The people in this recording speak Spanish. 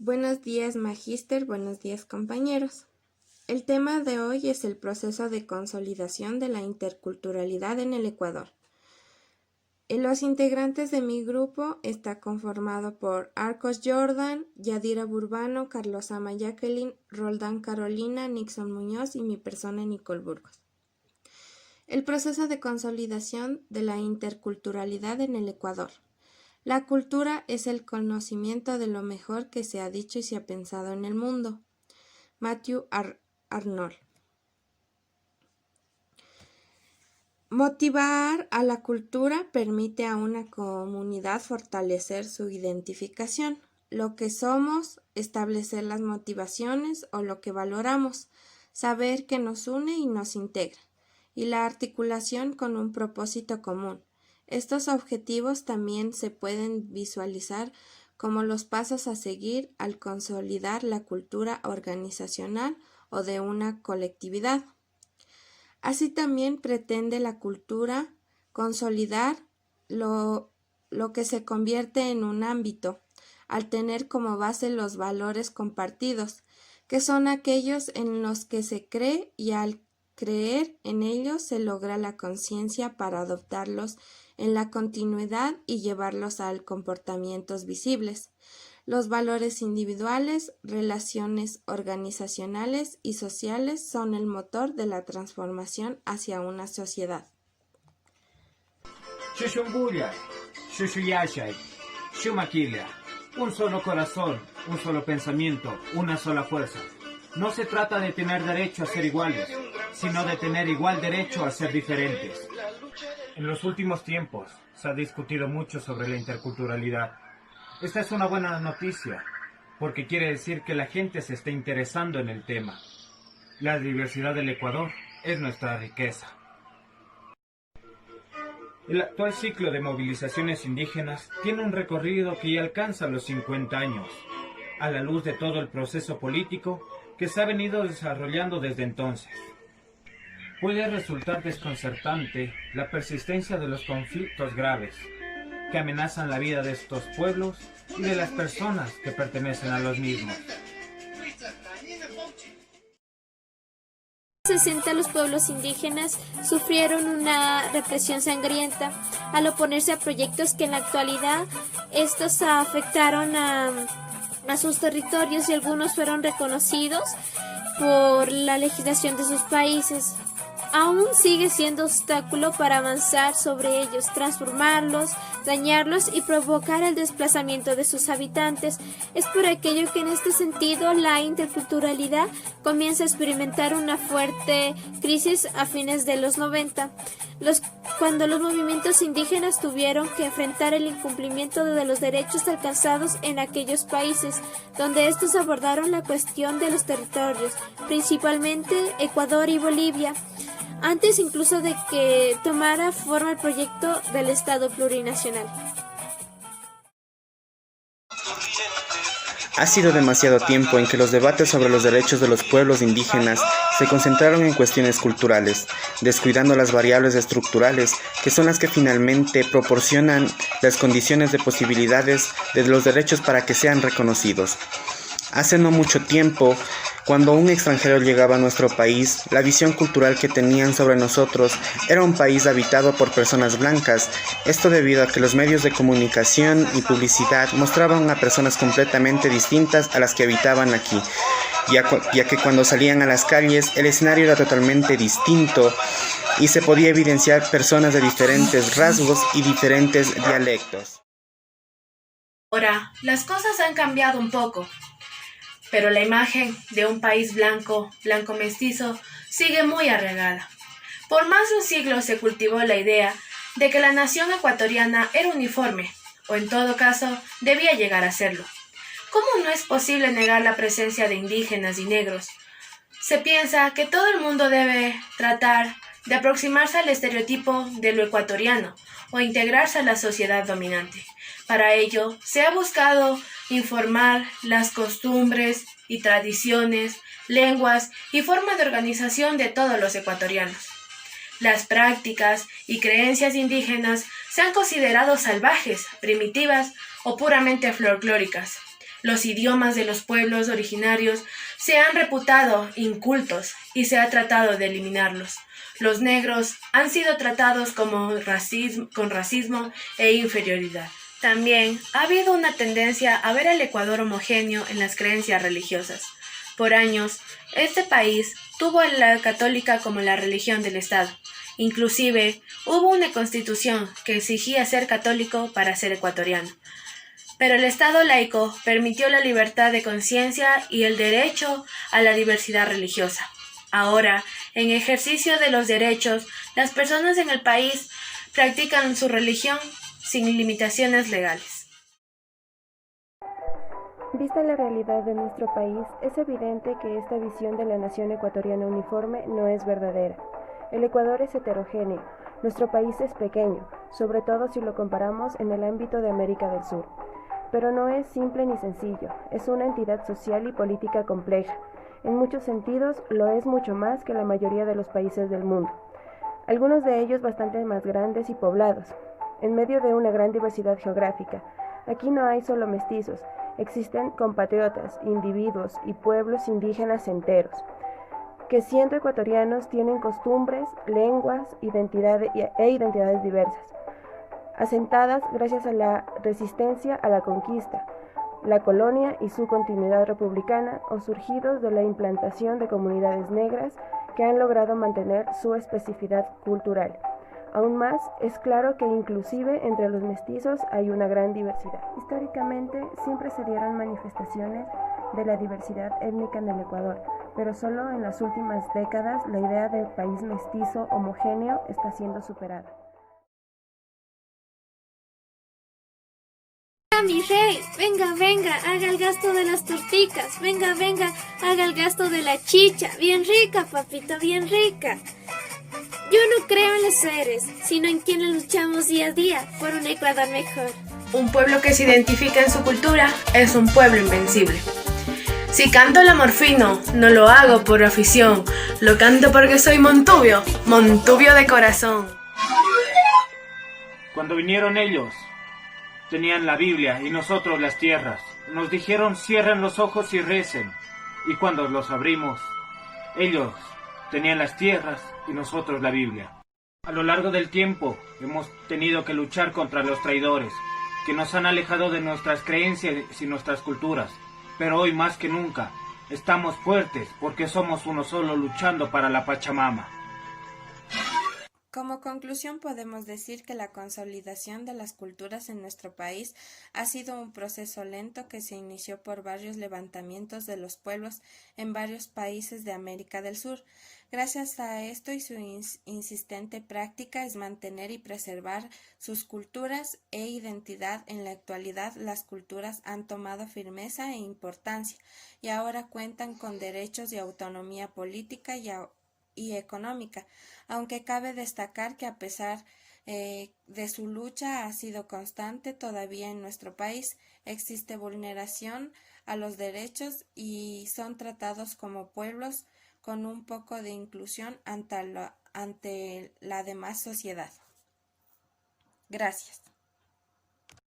Buenos días, magíster, buenos días, compañeros. El tema de hoy es el proceso de consolidación de la interculturalidad en el Ecuador. Los integrantes de mi grupo está conformado por Arcos Jordan, Yadira Burbano, Carlos Ama Jacqueline, Roldán Carolina, Nixon Muñoz y mi persona Nicole Burgos. El proceso de consolidación de la interculturalidad en el Ecuador. La cultura es el conocimiento de lo mejor que se ha dicho y se ha pensado en el mundo. Matthew Arnold. Motivar a la cultura permite a una comunidad fortalecer su identificación, lo que somos, establecer las motivaciones o lo que valoramos, saber que nos une y nos integra, y la articulación con un propósito común. Estos objetivos también se pueden visualizar como los pasos a seguir al consolidar la cultura organizacional o de una colectividad. Así también pretende la cultura consolidar lo que se convierte en un ámbito, al tener como base los valores compartidos, que son aquellos en los que se cree y al creer en ellos se logra la conciencia para adoptarlos en la continuidad y llevarlos a comportamientos visibles. Los valores individuales, relaciones organizacionales y sociales son el motor de la transformación hacia una sociedad. Un solo corazón, un solo pensamiento, una sola fuerza. No se trata de tener derecho a ser iguales, sino de tener igual derecho a ser diferentes. En los últimos tiempos se ha discutido mucho sobre la interculturalidad. Esta es una buena noticia, porque quiere decir que la gente se está interesando en el tema. La diversidad del Ecuador es nuestra riqueza. El actual ciclo de movilizaciones indígenas tiene un recorrido que ya alcanza los 50 años, a la luz de todo el proceso político que se ha venido desarrollando desde entonces. Puede resultar desconcertante la persistencia de los conflictos graves que amenazan la vida de estos pueblos y de las personas que pertenecen a los mismos. 60 los pueblos indígenas sufrieron una represión sangrienta al oponerse a proyectos que en la actualidad estos afectaron a sus territorios y algunos fueron reconocidos por la legislación de sus países. Aún sigue siendo obstáculo para avanzar sobre ellos, transformarlos, dañarlos y provocar el desplazamiento de sus habitantes. Es por aquello que en este sentido la interculturalidad comienza a experimentar una fuerte crisis a fines de los 90, cuando los movimientos indígenas tuvieron que enfrentar el incumplimiento de los derechos alcanzados en aquellos países, donde estos abordaron la cuestión de los territorios, principalmente Ecuador y Bolivia, antes incluso de que tomara forma el proyecto del Estado plurinacional. Ha sido demasiado tiempo en que los debates sobre los derechos de los pueblos indígenas se concentraron en cuestiones culturales, descuidando las variables estructurales, que son las que finalmente proporcionan las condiciones de posibilidades de los derechos para que sean reconocidos. Hace no mucho tiempo, cuando un extranjero llegaba a nuestro país, la visión cultural que tenían sobre nosotros era un país habitado por personas blancas. Esto debido a que los medios de comunicación y publicidad mostraban a personas completamente distintas a las que habitaban aquí, ya que cuando salían a las calles el escenario era totalmente distinto y se podía evidenciar personas de diferentes rasgos y diferentes dialectos. Ahora, las cosas han cambiado un poco, pero la imagen de un país blanco mestizo, sigue muy arraigada. Por más de un siglo se cultivó la idea de que la nación ecuatoriana era uniforme, o en todo caso, debía llegar a serlo. ¿Cómo no es posible negar la presencia de indígenas y negros? Se piensa que todo el mundo debe tratar de aproximarse al estereotipo de lo ecuatoriano o integrarse a la sociedad dominante. Para ello, se ha buscado informar las costumbres y tradiciones, lenguas y forma de organización de todos los ecuatorianos. Las prácticas y creencias indígenas se han considerado salvajes, primitivas o puramente folclóricas. Los idiomas de los pueblos originarios se han reputado incultos y se ha tratado de eliminarlos. Los negros han sido tratados con racismo e inferioridad. También ha habido una tendencia a ver al Ecuador homogéneo en las creencias religiosas. Por años, este país tuvo a la católica como la religión del Estado. Inclusive, hubo una constitución que exigía ser católico para ser ecuatoriano. Pero el Estado laico permitió la libertad de conciencia y el derecho a la diversidad religiosa. Ahora, en ejercicio de los derechos, las personas en el país practican su religión sin limitaciones legales. Vista la realidad de nuestro país, es evidente que esta visión de la nación ecuatoriana uniforme no es verdadera. El Ecuador es heterogéneo, nuestro país es pequeño, sobre todo si lo comparamos en el ámbito de América del Sur. Pero no es simple ni sencillo, es una entidad social y política compleja. En muchos sentidos lo es mucho más que la mayoría de los países del mundo, algunos de ellos bastante más grandes y poblados, en medio de una gran diversidad geográfica. Aquí no hay solo mestizos, existen compatriotas, individuos y pueblos indígenas enteros, que siendo ecuatorianos tienen costumbres, lenguas e identidades diversas, asentadas gracias a la resistencia a la conquista, la colonia y su continuidad republicana, o surgidos de la implantación de comunidades negras que han logrado mantener su especificidad cultural. Aún más, es claro que inclusive entre los mestizos hay una gran diversidad. Históricamente siempre se dieron manifestaciones de la diversidad étnica en el Ecuador, pero solo en las últimas décadas la idea del país mestizo homogéneo está siendo superada. Mi rey, venga, venga, haga el gasto de las torticas, venga, venga, haga el gasto de la chicha, bien rica, papito, bien rica. Yo no creo en los seres, sino en quienes luchamos día a día por un Ecuador mejor. Un pueblo que se identifica en su cultura es un pueblo invencible. Si canto el amor fino, no lo hago por afición, lo canto porque soy Montubio, Montubio de corazón. Cuando vinieron ellos, tenían la Biblia y nosotros las tierras. Nos dijeron cierren los ojos y recen. Y cuando los abrimos, ellos tenían las tierras y nosotros la Biblia. A lo largo del tiempo hemos tenido que luchar contra los traidores, que nos han alejado de nuestras creencias y nuestras culturas. Pero hoy más que nunca estamos fuertes porque somos uno solo luchando para la Pachamama. Como conclusión podemos decir que la consolidación de las culturas en nuestro país ha sido un proceso lento que se inició por varios levantamientos de los pueblos en varios países de América del Sur. Gracias a esto y su insistente práctica es mantener y preservar sus culturas e identidad. En la actualidad las culturas han tomado firmeza e importancia y ahora cuentan con derechos de autonomía política y económica, aunque cabe destacar que a pesar de su lucha ha sido constante, todavía en nuestro país existe vulneración a los derechos y son tratados como pueblos con un poco de inclusión ante la demás sociedad. Gracias.